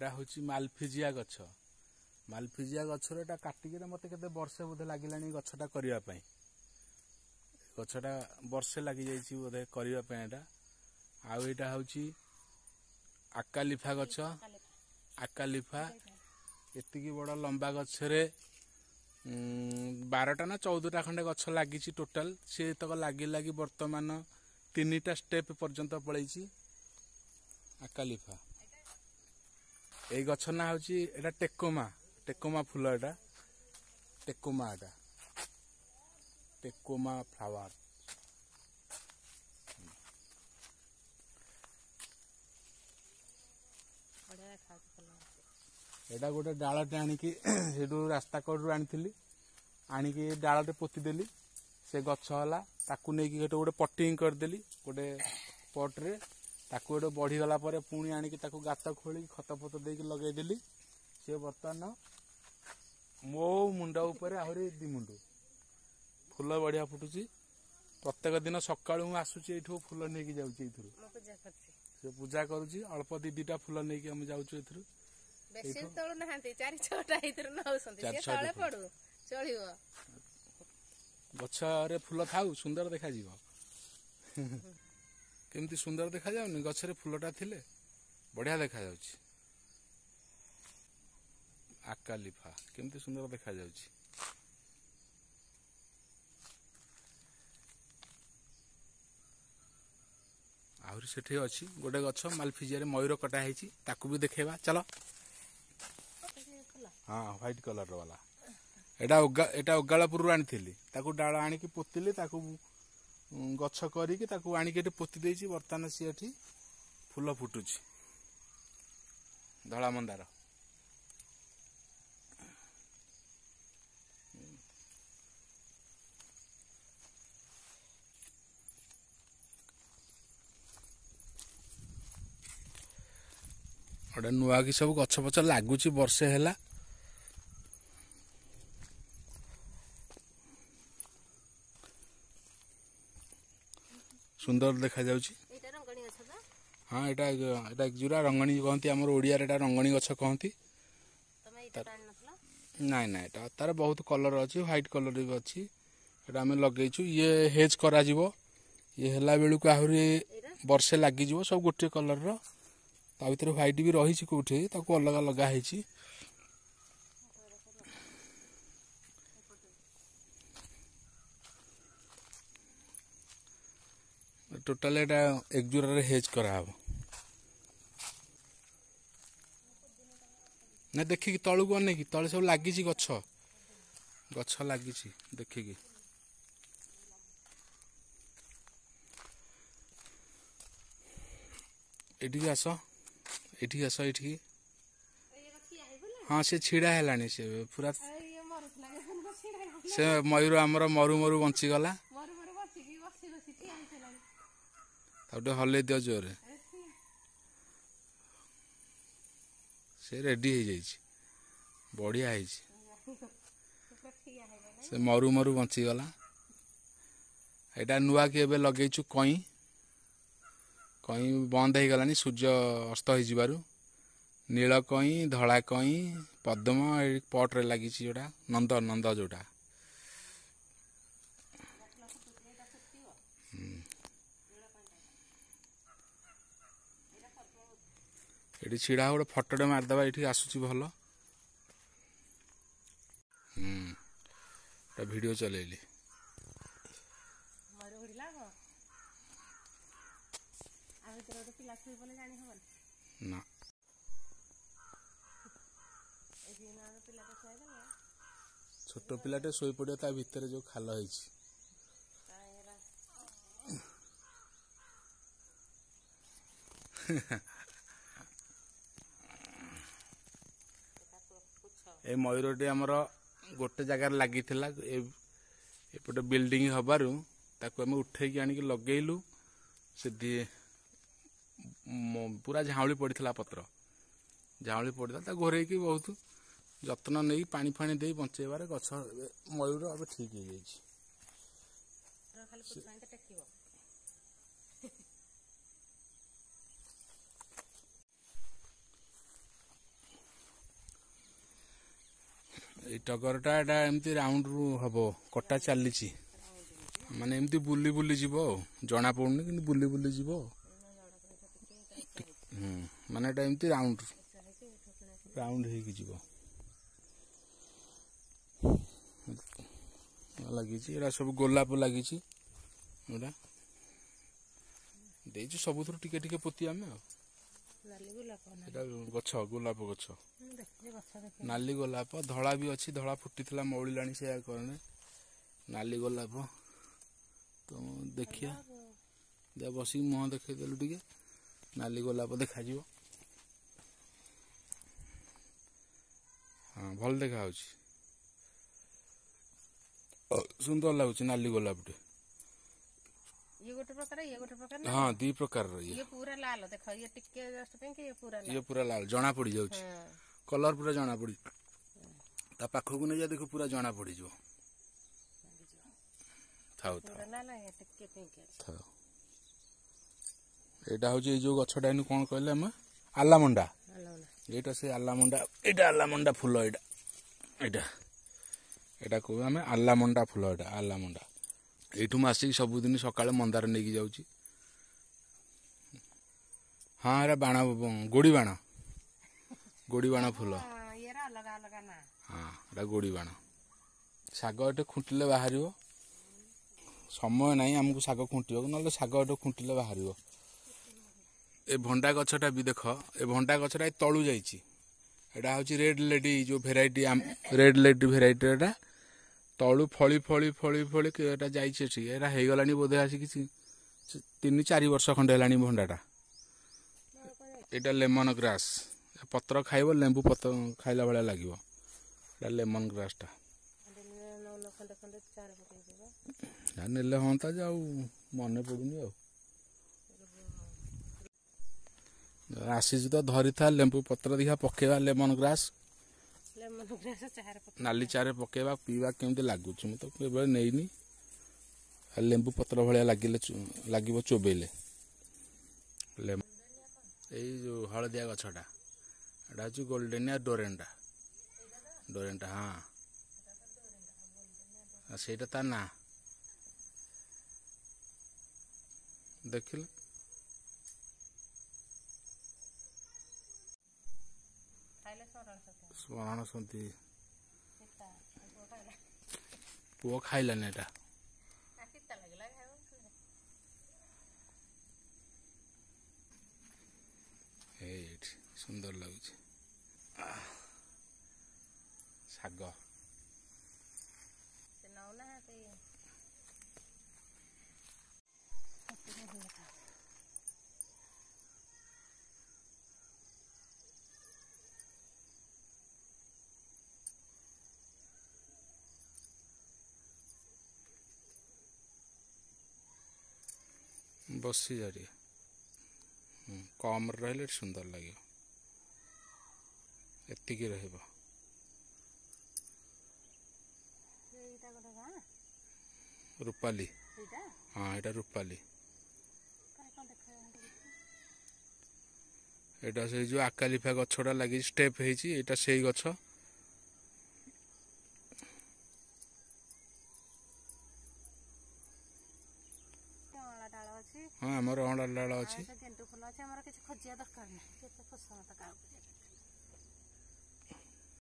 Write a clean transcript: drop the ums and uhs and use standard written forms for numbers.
एटा हूँ मालफिजिया गछ। मालफिजिया गछर एटा काटिक मत के वर्षे बोधे लगे गछटा करने गछटा वर्षे लगी जाइए बोधे करने आउ एटा हूँ आकालिफा गछ। आकालिफा एतिकी बड़ लंबा गछरे 12टा ना 14टा खंडे गछ लगी टोटाल सी तक लगी लगी बर्तमान 3टा स्टेप पर्यंत पलैछि। आकालिफा यही गछ ना हूँ एटा टेकोमा। टेकोमा फूल एटा टेकोमा टेकोमा फ्लावर। एटा गोटे डालटे आणिकी रास्ता कड़ू आनी डालटे पोतीदेली से गछ होला ताकू नहीं गोटे पटिंग करदेली गोटे पट्रे ताकू गोटे बढ़ीगला पुणी आनिकी ताकू गात खोली खत फत देकी लगेदेली सी बर्तमान मो मुंड उपर आहरी 2 मुंड फूल बढ़िया फुटुची। प्रत्येक दिन सकाळू मु आसुची एठू फूल नेकी जाउची एथुरु से पूजा करूची अल्प 2-2टा फूल नेकी हम जाउची एथुरु बेसी तळु नहांती 4-6टा इतर नउसंती से तळे पडू चलियो गछरे फूल थाउ सुंदर देखा जीवो केमती सुंदर देखा जाउनी गछरे फूलटा थिले बढ़िया देखा जाउची। आकालिफा केमती सुंदर देखा जाउची। आहुरी सेठी अछि गोटे गछ मालफिजिया मयूर कटा ହେଇची ताकू भी देखेबा चलो। हाँ व्हाइट कलर वाला एटा उगालपुर आनी ताकू डाल आनिकी पोतिली ताकू गछ करिकी ताकू आनिकी एठी पोति देइची बर्तमान सी एठी फूल फुटुची धला मंदार। गोटे नुआ कि सब गछ पछ लगुच वर्षे है सुंदर देखा जाउची। हाँ एटा जोरा रंगणी कहती आम ओडिया रंगणी गछ कहती। नाई ना एटा तार बहुत कलर अच्छी व्हाइट कलर भी अच्छी एटा आम लगेचु ये हेज करा जीवो ये हला बेलू को आहरी वर्षे लगी जीवो सब गोटे कलर रो ता भीतर व्हाइट भी रही कौटे ताको अलग लगा है। टोटाल एटा एक जोरा हेज करा हबो ना देखिकी तलू को अनेकी तले सब लगी गछ गछ लगी देखिकी एठी आस एठी आस एठी। हाँ से छिड़ा है से पूरा से मयूर आमर मरु मरु बंचीगला हल्ले दियो जोरे से रेडी हो जाइए बढ़िया है से मरु मरु बंचीगला। एटा नुआ कि एबे लगेचु कई कई बंद हो गलानी सूर्य अस्त हो नील कई धला कई पद्म पट्रे लगी जोटा नंद नंद जोटा ये छिड़ा गोटे फटोटे मारिदेवा ये आसूची भल वीडियो चलेली ना छोट पिलाटे शोई पड़े ता भितर जो खाल है ए मयूरटी आमर गोटे जगार लगी एपटे बिल्डिंग हबारू ताको आम उठेकी आनिकी लगेलु से पूरा झाउली पड़ता पत्र झाउली पड़ता घोरे की बहुत जत्न नहीं पानी फाणी दे बंचेबार गछ मयूर अब ठीक हो जाए। ଏଇ ଟଗରଟା ଏଟା ଏମିତି ରାଉଣ୍ଡ ରୁ ହବ କଟା ଚାଲିଛି ମାନେ ଏମିତି ବୁଲି ବୁଲି ଯିବ ଆଉ ଜଣା ପଡୁନି କିନ୍ତୁ ବୁଲି ବୁଲି ଯିବ ମାନେ ଏଟା ଏମିତି ରାଉଣ୍ଡ ହେଇକି ଯିବ ଲାଗିଛି ଏଟା ସବୁ ଗୋଲାପ ଲାଗିଛି ଏଟା ଦେଇଛୁ ସବୁଥିରୁ ଟିକେ ଟିକେ ପୋତି ଆମେ ଆଉ ଏଟା ଗଛ ଗୋଲାପ ଗଛ ନାଲି ଗୋଲାପ ଧଳା ବି ଅଛି ଧଳା ଫୁଟିଥିଲା ମଉଳିଲାଣି ସେ କରେ ନାଲି ଗୋଲାପ ତ ଦେଖିଆ ବସିକି ମୁହଁ ଦେଖେଇଦେଲୁ ଟିକେ ନାଲି ଗୋଲାପ ଦେଖାଯିବ ହଁ ଭଲ ଦେଖା ହଉଛି ସୁନ୍ଦର ଲାଗୁଛି ନାଲି ଗୋଲାପଟେ ये गोटे प्रकार हाँ दी प्रकार ये पूरा लाल देख ये टिके जस्ट पिंक ये पूरा लाल जना पड़ी जाउछि कलर पूरा जना पड़ी ता पाखो को नै जा देखो पूरा जना पड़ी जो थाउ पूरा लाल ये टिके पिंक थाउ एटा हो जे जो गछडा नु कोन कहले हम आलामंडा एटा से आलामंडा फूल एटा को हम आलामंडा फूल एटा आलामंडा एठू आसिक सबुदिन सकाଳେ मंदार नेकी जाउची हाँ एरा बाण गोड़ी बाण फूल हाँ एटा गोड़ी बाण शाग एटे खुंटिले बाहर समय नहीं आमको शाग खुंटिब ना शाग एटे खुंटिले बाहर ए भंडा गछटा भी देख ए भंडा गछटा तलू जाइछि एटा होची रेड लेडी जो भेराइटी रेड लेडी भेराइटी एटा तलू फली फली फली फली एटा जाइछि एठी एटा हे गलानी बोधे आसी कि 3-4 वर्ष खंडे हलानी भंडाटा एटा लेमन ग्रास पत्र खाइबो लेंबू पत्र खाइला भला लागिवो एटा लेमन ग्रासटा नेले होंता जाऊ मने पडुनी आसीज तो धरी था लेंबू पत्र दिखा पकेवा लेमन ग्रास नाली चारे पकेवा पीवा केमती लागुच मु तो केबे नेइनी लेंबू पत्र भलिया लागिवो चोबेले এই जो हलदिया गछटा एटा हूँ गोल्डेनिया डोरेंटा हाँ सेटा ता ना देखिल स्मरण सन्ति पुओ खाइलानी एटा सुंदर लगुच शाग बसी जारी कम रहिले सुंदर लगे एतिकी रहइबो रूपाली हाँ एटा रूपाली एटा से जो आकालिफा गछडा लागि स्टेप हेछि एटा सेही गछ हाँ हमर अँडा डाल अछि गेंडू फूल अछि हमरा किछ खोजिया दरकार नै केते पसंद